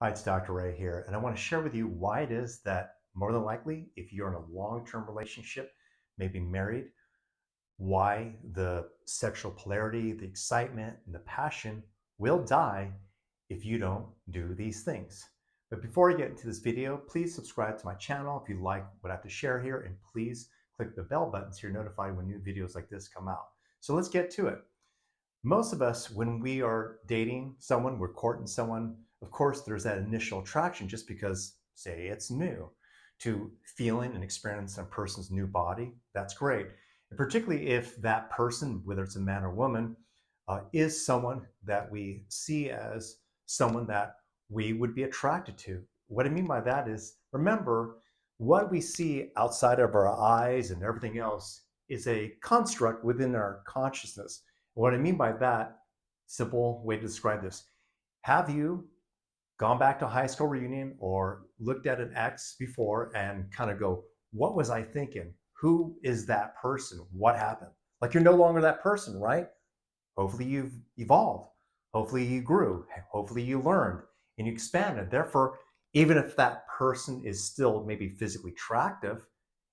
Hi, it's Dr. Ray here, and I want to share with you why it is that more than likely, if you're in a long-term relationship, maybe married, why the sexual polarity, the excitement, and the passion will die if you don't do these things. But before I get into this video, please subscribe to my channel if you like what I have to share here, and please click the bell button so you're notified when new videos like this come out. So let's get to it. Most of us, when we are dating someone, we're courting someone, of course, there's that initial attraction just because, say, it's new. To feeling and experiencing a person's new body, that's great. And particularly if that person, whether it's a man or woman, is someone that we see as someone that we would be attracted to. What I mean by that is, remember, what we see outside of our eyes and everything else is a construct within our consciousness. What I mean by that, simple way to describe this, have you gone back to a high school reunion or looked at an ex before and kind of go, what was I thinking? Who is that person? What happened? Like you're no longer that person, right? Hopefully you've evolved. Hopefully you grew. Hopefully you learned and you expanded. Therefore, even if that person is still maybe physically attractive,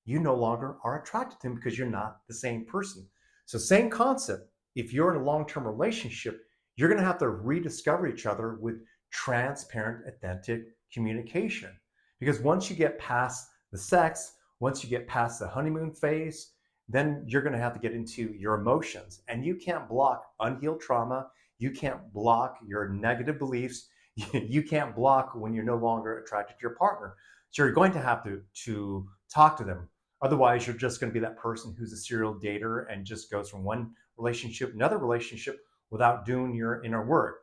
you no longer are attracted to him because you're not the same person. So same concept. If you're in a long-term relationship, you're going to have to rediscover each other with transparent, authentic communication. Because once you get past the sex, once you get past the honeymoon phase, then you're going to have to get into your emotions. And you can't block unhealed trauma. You can't block your negative beliefs. You can't block when you're no longer attracted to your partner. So you're going to have to talk to them. Otherwise, you're just going to be that person who's a serial dater and just goes from one relationship to another relationship without doing your inner work.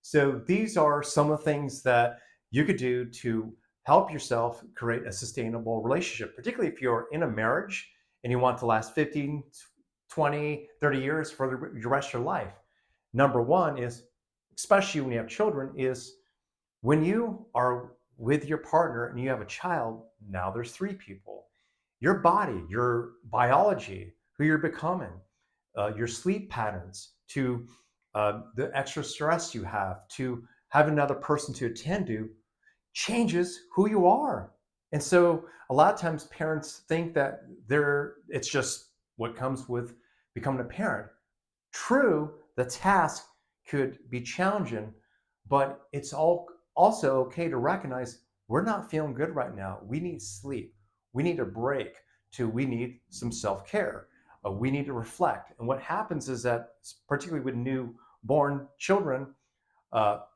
So these are some of the things that you could do to help yourself create a sustainable relationship, particularly if you're in a marriage and you want to last 15, 20, 30 years for the rest of your life. Number one is, especially when you have children, is when you are with your partner and you have a child, now there's three people. Your body, your biology, who you're becoming, your sleep patterns, to the extra stress you have, to have another person to attend to, changes who you are. And so a lot of times parents think that it's just what comes with becoming a parent. True, the task could be challenging, but it's also okay to recognize we're not feeling good right now. We need sleep. We need a break. We need some self-care. We need to reflect. And what happens is that, particularly with newborn children,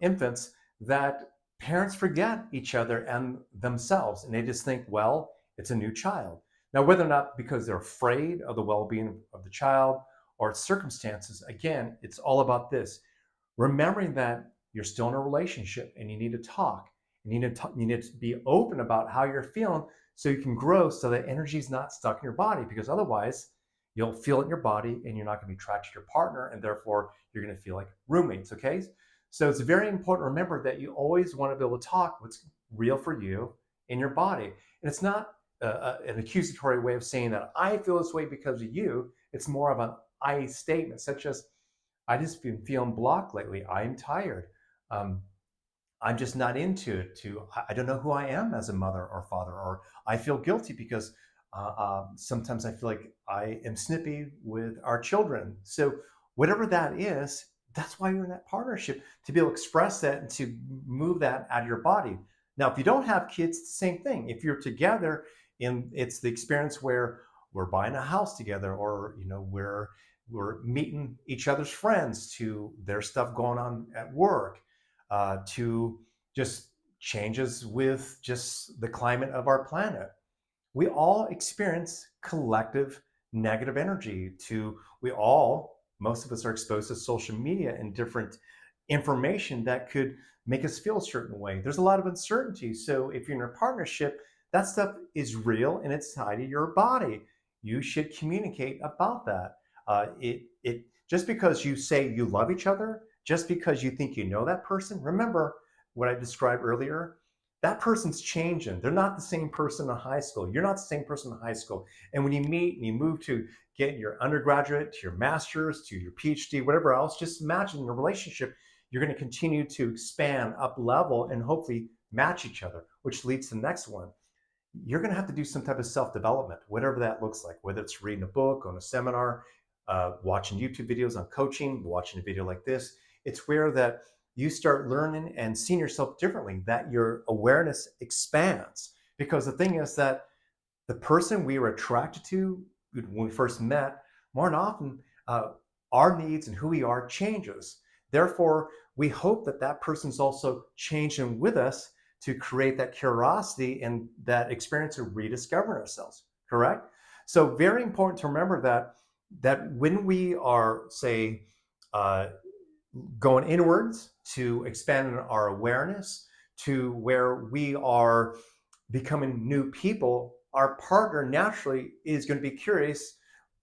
infants, that parents forget each other and themselves, and they just think, well, it's a new child. Now, whether or not because they're afraid of the well-being of the child or circumstances, again, it's all about this. Remembering that you're still in a relationship and you need to talk. You need to be open about how you're feeling so you can grow, so that energy is not stuck in your body, because otherwise you'll feel it in your body and you're not going to be attracted to your partner, and therefore you're going to feel like roommates, okay? So it's very important to remember that you always want to be able to talk what's real for you in your body. And it's not an accusatory way of saying that I feel this way because of you. It's more of an I statement, such as, I just been feeling blocked lately. I'm tired. Um, I'm just not into it. I don't know who I am as a mother or father, or I feel guilty because sometimes I feel like I am snippy with our children. So whatever that is, that's why you're in that partnership, to be able to express that and to move that out of your body. Now, if you don't have kids, it's the same thing. If you're together, it's the experience where we're buying a house together, or we're meeting each other's friends, to their stuff going on at work, to just changes with just the climate of our planet. We all experience collective negative energy. Most of us are exposed to social media and different information that could make us feel a certain way. There's a lot of uncertainty. So if you're in a partnership, that stuff is real and it's tied to your body. You should communicate about that. It just because you say you love each other, just because you think you know that person, remember what I described earlier, that person's changing. They're not the same person in high school. You're not the same person in high school. And when you meet and you move to get your undergraduate, to your master's, to your PhD, whatever else, just imagine the relationship. you're going to continue to expand up level and hopefully match each other, which leads to the next one. You're going to have to do some type of self-development, whatever that looks like, whether it's reading a book, on a seminar, watching YouTube videos on coaching, watching a video like this. It's where that you start learning and seeing yourself differently, that your awareness expands. Because the thing is that the person we were attracted to when we first met, more than often, our needs and who we are changes. Therefore, we hope that that person's also changing with us to create that curiosity and that experience of rediscovering ourselves, correct? So very important to remember that when we are, say, going inwards to expand our awareness to where we are becoming new people, our partner naturally is going to be curious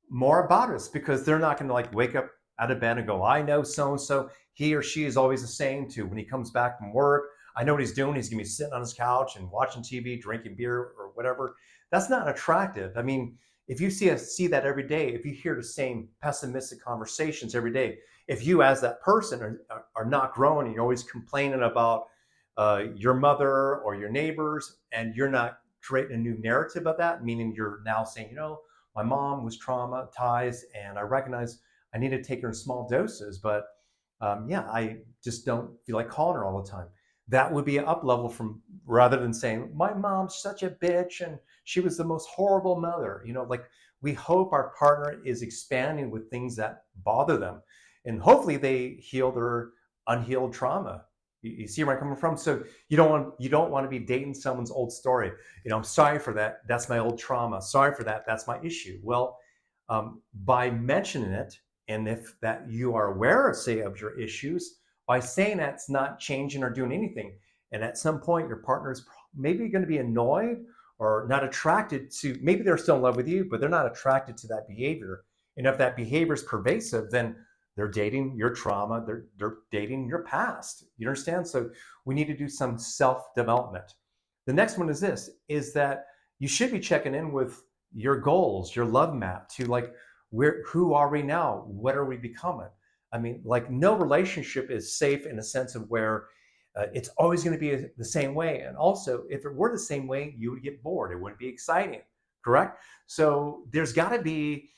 more about us, because they're not going to like wake up out of bed and go, I know so-and-so, he or she is always the same to when he comes back from work. I know what he's doing. He's going to be sitting on his couch and watching TV, drinking beer or whatever. That's not attractive. I mean, if you see that every day, if you hear the same pessimistic conversations every day, if you as that person are not growing and you're always complaining about your mother or your neighbors, and you're not creating a new narrative of that, meaning you're now saying, you know, my mom was traumatized and I recognize I need to take her in small doses, but yeah, I just don't feel like calling her all the time. That would be an up level from, rather than saying, my mom's such a bitch and she was the most horrible mother. You know, like we hope our partner is expanding with things that bother them. And hopefully they heal their unhealed trauma. You see where I'm coming from? So you don't want to be dating someone's old story. You know, I'm sorry for that. That's my old trauma. Sorry for that. That's my issue. Well, by mentioning it, and if that you are aware, say, of your issues, by saying that's not changing or doing anything, and at some point your partner is maybe going to be annoyed or not attracted to, maybe they're still in love with you, but they're not attracted to that behavior. And if that behavior is pervasive, then they're dating your trauma, they're dating your past. You understand? So we need to do some self-development. The next one is this, is that you should be checking in with your goals, your love map, to like, who are we now? What are we becoming? I mean, like no relationship is safe in a sense of where it's always going to be the same way. And also, if it were the same way, you would get bored. It wouldn't be exciting, correct? So there's got to be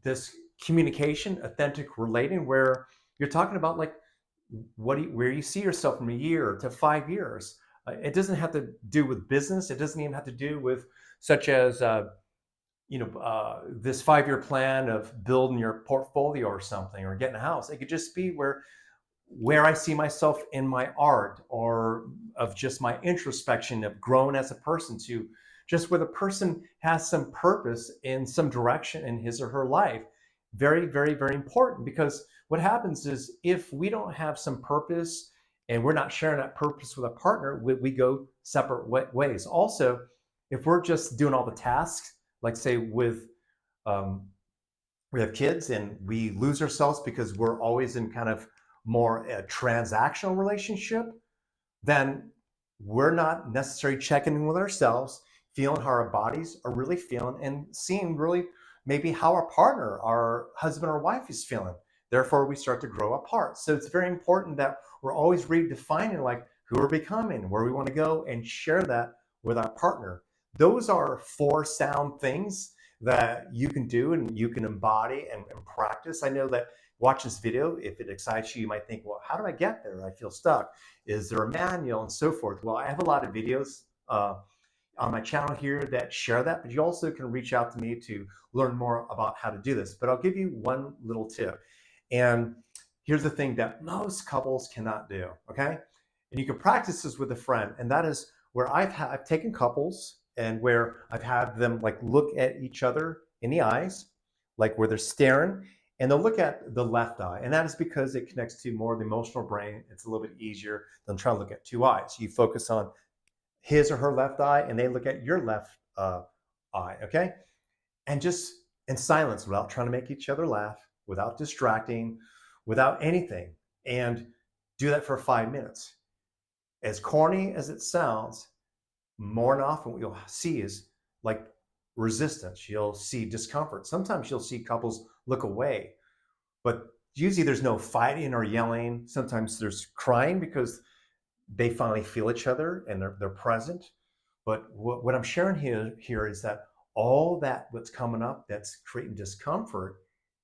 this communication, authentic relating, where you're talking about like where you see yourself from a year to 5 years. It doesn't have to do with business. It doesn't even have to do with such as this 5-year plan of building your portfolio or something, or getting a house. It could just be where I see myself in my art, or of just my introspection of growing as a person, to just where the person has some purpose in some direction in his or her life. Very, very, very important, because what happens is if we don't have some purpose and we're not sharing that purpose with a partner, we go separate ways. Also, if we're just doing all the tasks, like say with we have kids and we lose ourselves because we're always in kind of more a transactional relationship, then we're not necessarily checking in with ourselves, feeling how our bodies are really feeling, and seeing really maybe how our partner, our husband or wife is feeling. Therefore, we start to grow apart. So it's very important that we're always redefining like who we're becoming, where we want to go, and share that with our partner. Those are 4 sound things that you can do and you can embody and practice. I know that watch this video, if it excites you, you might think, well, how do I get there? I feel stuck. Is there a manual and so forth? Well, I have a lot of videos on my channel here that share that, but you also can reach out to me to learn more about how to do this. But I'll give you one little tip. And here's the thing that most couples cannot do, okay? And you can practice this with a friend, and that is where I've taken couples and where I've had them like look at each other in the eyes, like where they're staring, and they'll look at the left eye. And that is because it connects to more of the emotional brain. It's a little bit easier than trying to look at 2 eyes. You focus on his or her left eye, and they look at your left eye, okay? And just in silence, without trying to make each other laugh, without distracting, without anything, and do that for 5 minutes. As corny as it sounds, more than often what you'll see is like resistance. You'll see discomfort. Sometimes you'll see couples look away, but Usually there's no fighting or yelling. Sometimes there's crying because they finally feel each other and they're present. But what I'm sharing here is that all that what's coming up that's creating discomfort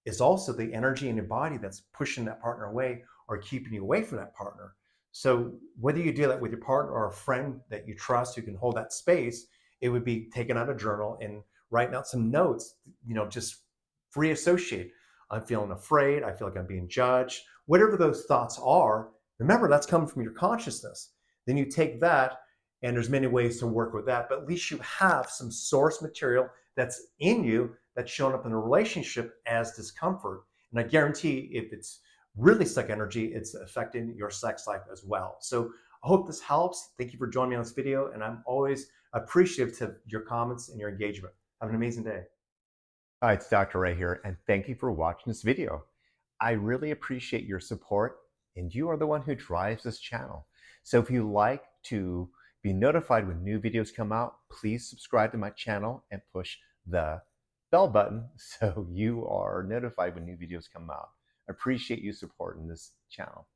is also the energy in your body that's pushing that partner away or keeping you away from that partner. So whether you do that with your partner or a friend that you trust who can hold that space, it would be taking out a journal and writing out some notes, just free associate. I'm feeling afraid. I feel like I'm being judged. Whatever those thoughts are, remember that's coming from your consciousness. Then you take that, and there's many ways to work with that, but at least you have some source material that's in you that's shown up in a relationship as discomfort. And I guarantee if it's really stuck energy, it's affecting your sex life as well. So I hope this helps. Thank you for joining me on this video, and I'm always appreciative to your comments and your engagement. Have an amazing day. Hi, it's Dr. Ray here, and thank you for watching this video. I really appreciate your support, and you are the one who drives this channel. So if you like to be notified when new videos come out, please subscribe to my channel and push the bell button so you are notified when new videos come out. I appreciate you supporting this channel.